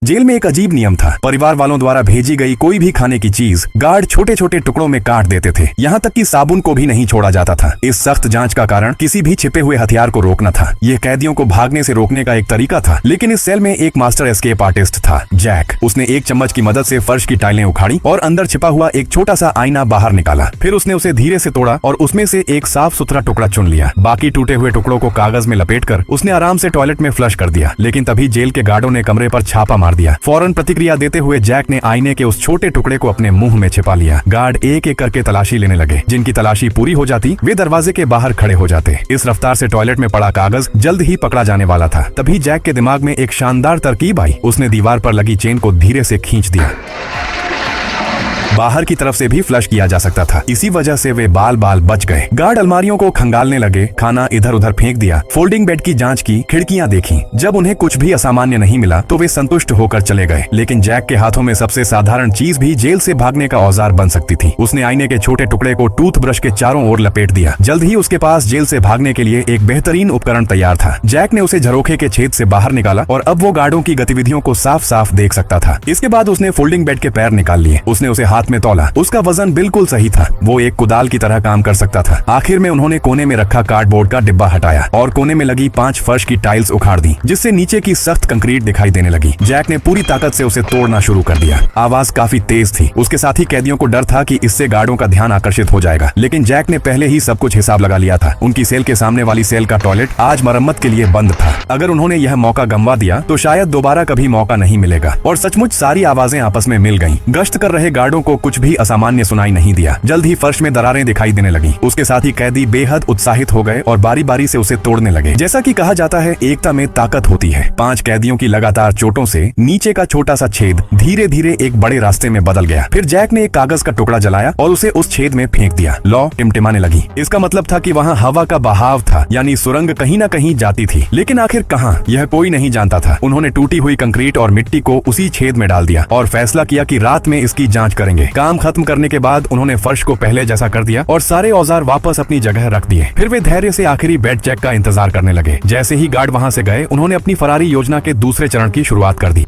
Jail में एक अजीब नियम था। परिवार वालों द्वारा भेजी गई कोई भी खाने की चीज गार्ड छोटे छोटे टुकड़ों में काट देते थे। यहाँ तक कि साबुन को भी नहीं छोड़ा जाता था। इस सख्त जांच का कारण किसी भी छिपे हुए हथियार को रोकना था। यह कैदियों को भागने से रोकने का एक तरीका था। लेकिन इस सेल में एक मास्टर एस्केप आर्टिस्ट था, जैक। उसने एक चम्मच की मदद से फर्श की टाइलें उखाड़ी और अंदर छिपा हुआ एक छोटा सा आईना बाहर निकाला। फिर उसने उसे धीरे से तोड़ा और उसमें से एक साफ सुथरा टुकड़ा चुन लिया। बाकी टूटे हुए टुकड़ों को कागज में लपेटकर उसने आराम से टॉयलेट में फ्लश कर दिया। लेकिन तभी जेल के गार्डों ने कमरे पर छापा मार दिया। फौरन प्रतिक्रिया देते हुए जैक ने आईने के उस छोटे टुकड़े को अपने मुंह में छिपा लिया। गार्ड एक एक करके तलाशी लेने लगे। जिनकी तलाशी पूरी हो जाती वे दरवाजे के बाहर खड़े हो जाते। इस रफ्तार से टॉयलेट में पड़ा कागज जल्द ही पकड़ा जाने वाला था। तभी जैक के दिमाग में एक शानदार तरकीब आई। उसने दीवार पर लगी चेन को धीरे से खींच दिया। बाहर की तरफ से भी फ्लश किया जा सकता था। इसी वजह से वे बाल बाल बच गए। गार्ड अलमारियों को खंगालने लगे, खाना इधर उधर फेंक दिया, फोल्डिंग बेड की जांच की, खिड़कियां देखी। जब उन्हें कुछ भी असामान्य नहीं मिला तो वे संतुष्ट होकर चले गए। लेकिन जैक के हाथों में सबसे साधारण चीज भी जेल से भागने का औजार बन सकती थी। उसने आईने के छोटे टुकड़े को टूथब्रश के चारों ओर लपेट दिया। जल्द ही उसके पास जेल से भागने के लिए एक बेहतरीन उपकरण तैयार था। जैक ने उसे झरोखे के छेद से बाहर निकाला और अब वो गार्डों की गतिविधियों को साफ साफ देख सकता था। इसके बाद उसने फोल्डिंग बेड के पैर निकाल लिए। उसने उसे हाथ में तौला। उसका वजन बिल्कुल सही था। वो एक कुदाल की तरह काम कर सकता था। आखिर में उन्होंने कोने में रखा कार्डबोर्ड का डिब्बा हटाया और कोने में लगी 5 फर्श की टाइल्स उखाड़ दी, जिससे नीचे की सख्त कंक्रीट दिखाई देने लगी। जैक ने पूरी ताकत से उसे तोड़ना शुरू कर दिया। आवाज काफी तेज थी। उसके साथ ही कैदियों को डर था कि इससे गार्डों का ध्यान आकर्षित हो जाएगा। लेकिन जैक ने पहले ही सब कुछ हिसाब लगा लिया था। उनकी सेल के सामने वाली सेल का टॉयलेट आज मरम्मत के लिए बंद था। अगर उन्होंने यह मौका गंवा दिया तो शायद दोबारा कभी मौका नहीं मिलेगा। और सचमुच सारी आवाजें आपस में मिल गईं। गश्त कर रहे गार्डों को कुछ भी असामान्य सुनाई नहीं दिया। जल्द ही फर्श में दरारें दिखाई देने लगी। उसके साथ ही कैदी बेहद उत्साहित हो गए और बारी बारी से उसे तोड़ने लगे। जैसा कि कहा जाता है, एकता में ताकत होती है। 5 कैदियों की लगातार चोटों से नीचे का छोटा सा छेद धीरे धीरे एक बड़े रास्ते में बदल गया। फिर जैक ने एक कागज का टुकड़ा जलाया और उसे उस छेद में फेंक दिया। लौ टिमटिमाने लगी। इसका मतलब था कि वहाँ हवा का बहाव था, यानी सुरंग कहीं न कहीं जाती थी। लेकिन आखिर कहाँ, यह कोई नहीं जानता था। उन्होंने टूटी हुई कंक्रीट और मिट्टी को उसी छेद में डाल दिया और फैसला किया कि रात में इसकी जांच करेंगे। काम खत्म करने के बाद उन्होंने फर्श को पहले जैसा कर दिया और सारे औजार वापस अपनी जगह रख दिए। फिर वे धैर्य से आखिरी बेड चेक का इंतजार करने लगे। जैसे ही गार्ड वहां से गए, उन्होंने अपनी फरारी योजना के दूसरे चरण की शुरुआत कर दी।